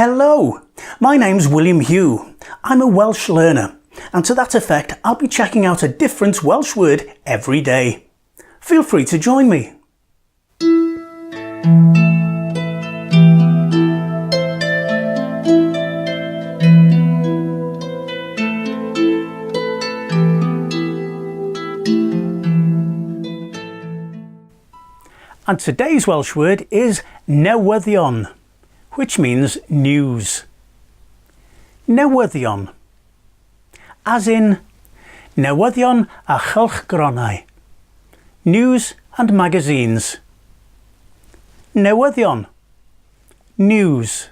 Hello, my name's William Hugh. I'm a Welsh learner, and to that effect I'll be checking out a different Welsh word every day. Feel free to join me. And today's Welsh word is newyddion, which means news. Newyddion, as in newyddion a chylchgronau, news and magazines. Newyddion, news.